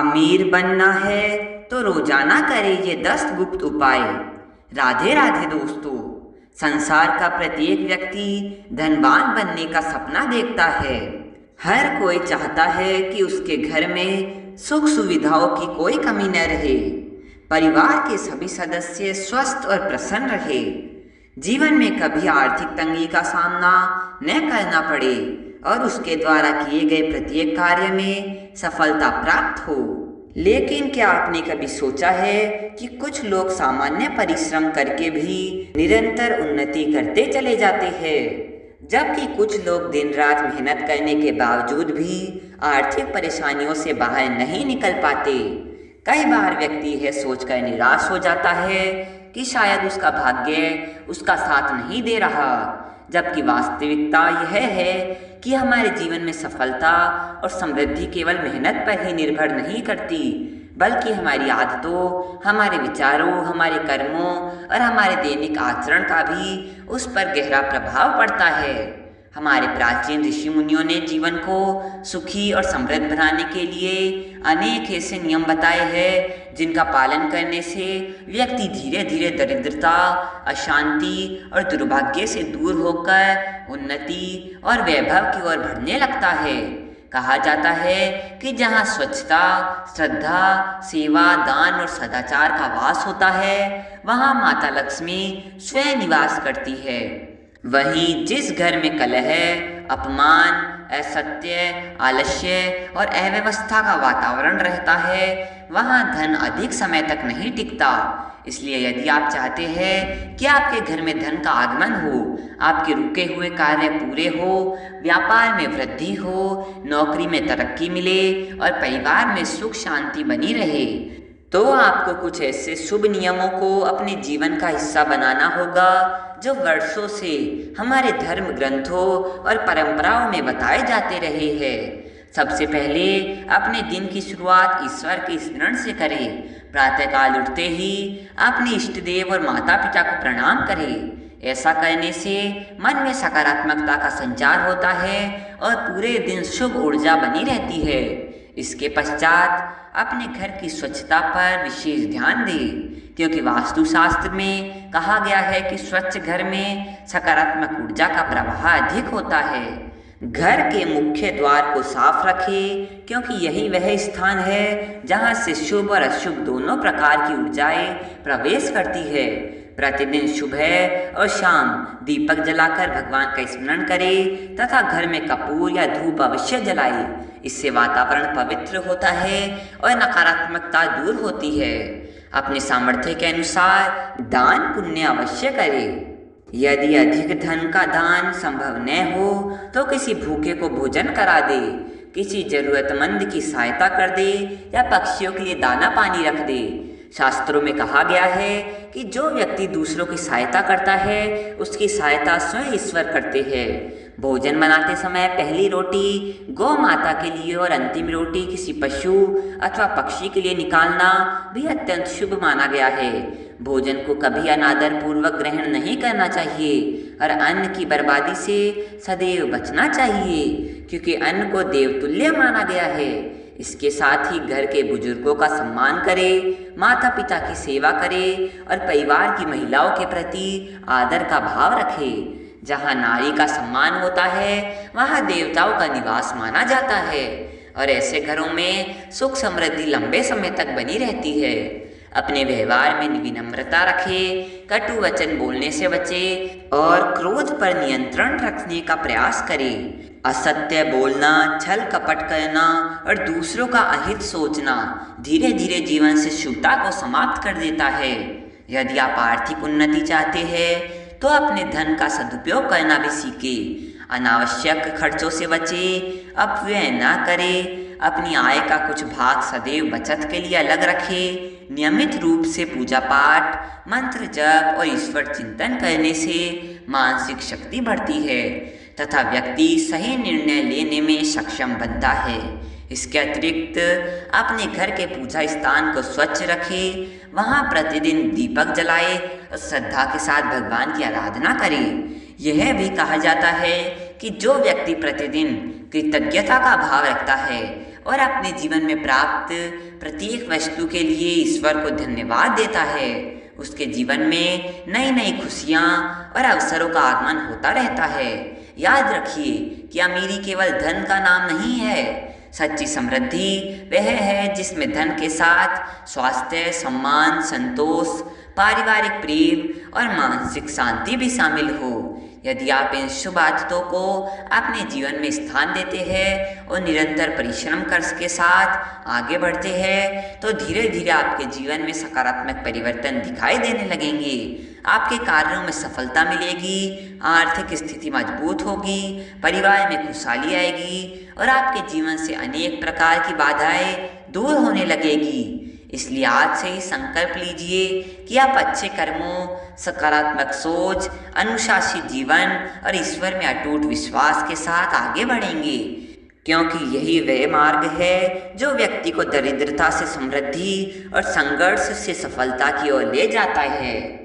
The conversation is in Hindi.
अमीर बनना है तो रोजाना करे ये 10 गुप्त उपाय। राधे राधे दोस्तों। संसार का प्रत्येक व्यक्ति धनवान बनने का सपना देखता है। हर कोई चाहता है कि उसके घर में सुख सुविधाओं की कोई कमी न रहे, परिवार के सभी सदस्य स्वस्थ और प्रसन्न रहे, जीवन में कभी आर्थिक तंगी का सामना न करना पड़े और उसके द्वारा किए गए प्रत्येक कार्य में सफलता प्राप्त हो। लेकिन क्या आपने कभी सोचा है कि कुछ लोग सामान्य परिश्रम करके भी निरंतर उन्नति करते चले जाते हैं, जबकि कुछ लोग दिन रात मेहनत करने के बावजूद भी आर्थिक परेशानियों से बाहर नहीं निकल पाते। कई बार व्यक्ति यह सोचकर निराश हो जाता है कि शायद उसका भाग्य उसका साथ नहीं दे रहा, जबकि वास्तविकता यह है कि हमारे जीवन में सफलता और समृद्धि केवल मेहनत पर ही निर्भर नहीं करती, बल्कि हमारी आदतों, हमारे विचारों, हमारे कर्मों और हमारे दैनिक आचरण का भी उस पर गहरा प्रभाव पड़ता है। हमारे प्राचीन ऋषि मुनियों ने जीवन को सुखी और समृद्ध बनाने के लिए अनेक ऐसे नियम बताए हैं जिनका पालन करने से व्यक्ति धीरे धीरे दरिद्रता, अशांति और दुर्भाग्य से दूर होकर उन्नति और वैभव की ओर बढ़ने लगता है। कहा जाता है कि जहाँ स्वच्छता, श्रद्धा, सेवा, दान और सदाचार का वास होता है, वहाँ माता लक्ष्मी स्वयं निवास करती है। वहीं जिस घर में कलह, अपमान, असत्य, आलस्य और अव्यवस्था का वातावरण रहता है, वहाँ धन अधिक समय तक नहीं टिकता। इसलिए यदि आप चाहते हैं कि आपके घर में धन का आगमन हो, आपके रुके हुए कार्य पूरे हो, व्यापार में वृद्धि हो, नौकरी में तरक्की मिले और परिवार में सुख शांति बनी रहे, तो आपको कुछ ऐसे शुभ नियमों को अपने जीवन का हिस्सा बनाना होगा जो वर्षों से हमारे धर्म ग्रंथों और परंपराओं में बताए जाते रहे हैं। सबसे पहले अपने दिन की शुरुआत ईश्वर के स्मरण से करें। प्रातःकाल उठते ही अपने इष्ट देव और माता पिता को प्रणाम करें। ऐसा करने से मन में सकारात्मकता का संचार होता है और पूरे दिन शुभ ऊर्जा बनी रहती है। इसके पश्चात अपने घर की स्वच्छता पर विशेष ध्यान दें, क्योंकि वास्तुशास्त्र में कहा गया है कि स्वच्छ घर में सकारात्मक ऊर्जा का प्रवाह अधिक होता है। घर के मुख्य द्वार को साफ रखें, क्योंकि यही वह स्थान है जहां से शुभ और अशुभ दोनों प्रकार की ऊर्जाएं प्रवेश करती है। प्रतिदिन सुबह और शाम दीपक जलाकर भगवान का स्मरण करें तथा घर में कपूर या धूप अवश्य जलाएं। इससे वातावरण पवित्र होता है और नकारात्मकता दूर होती है। अपने सामर्थ्य के अनुसार दान पुण्य अवश्य करें। यदि अधिक धन का दान संभव न हो तो किसी भूखे को भोजन करा दे, किसी जरूरतमंद की सहायता कर दे या पक्षियों के लिए दाना पानी रख दे। शास्त्रों में कहा गया है कि जो व्यक्ति दूसरों की सहायता करता है, उसकी सहायता स्वयं ईश्वर करते हैं। भोजन बनाते समय पहली रोटी गौ माता के लिए और अंतिम रोटी किसी पशु अथवा पक्षी के लिए निकालना भी अत्यंत शुभ माना गया है। भोजन को कभी अनादर पूर्वक ग्रहण नहीं करना चाहिए और अन्न की बर्बादी से सदैव बचना चाहिए, क्योंकि अन्न को देवतुल्य माना गया है। इसके साथ ही घर के बुजुर्गों का सम्मान करें, माता पिता की सेवा करें और परिवार की महिलाओं के प्रति आदर का भाव रखें। जहाँ नारी का सम्मान होता है, वहाँ देवताओं का निवास माना जाता है और ऐसे घरों में सुख समृद्धि लंबे समय तक बनी रहती है। अपने व्यवहार में विनम्रता रखें, कटु वचन बोलने से बचें और क्रोध पर नियंत्रण रखने का प्रयास करें। असत्य बोलना, छल कपट करना और दूसरों का अहित सोचना धीरे धीरे जीवन से शुभता को समाप्त कर देता है। यदि आप आर्थिक उन्नति चाहते हैं तो अपने धन का सदुपयोग करना भी सीखें। अनावश्यक खर्चों से बचें, अपव्यय न करें, अपनी आय का कुछ भाग सदैव बचत के लिए अलग रखें। नियमित रूप से पूजा पाठ, मंत्र जप और ईश्वर चिंतन करने से मानसिक शक्ति बढ़ती है तथा व्यक्ति सही निर्णय लेने में सक्षम बनता है। इसके अतिरिक्त अपने घर के पूजा स्थान को स्वच्छ रखें, वहाँ प्रतिदिन दीपक जलाए और श्रद्धा के साथ भगवान की आराधना करें। यह भी कहा जाता है कि जो व्यक्ति प्रतिदिन कृतज्ञता का भाव रखता है और अपने जीवन में प्राप्त प्रत्येक वस्तु के लिए ईश्वर को धन्यवाद देता है, उसके जीवन में नई नई खुशियाँ और अवसरों का आगमन होता रहता है। याद रखिए कि अमीरी केवल धन का नाम नहीं है। सच्ची समृद्धि वह है जिसमें धन के साथ स्वास्थ्य, सम्मान, संतोष, पारिवारिक प्रेम और मानसिक शांति भी शामिल हो। यदि आप इन शुभ आदतों को अपने जीवन में स्थान देते हैं और निरंतर परिश्रम कर के साथ आगे बढ़ते हैं तो धीरे धीरे आपके जीवन में सकारात्मक परिवर्तन दिखाई देने लगेंगे। आपके कार्यों में सफलता मिलेगी, आर्थिक स्थिति मजबूत होगी, परिवार में खुशहाली आएगी और आपके जीवन से अनेक प्रकार की बाधाएं दूर होने लगेगी। इसलिए आज से ही संकल्प लीजिए कि आप अच्छे कर्मों, सकारात्मक सोच, अनुशासित जीवन और ईश्वर में अटूट विश्वास के साथ आगे बढ़ेंगे, क्योंकि यही वह मार्ग है जो व्यक्ति को दरिद्रता से समृद्धि और संघर्ष से सफलता की ओर ले जाता है।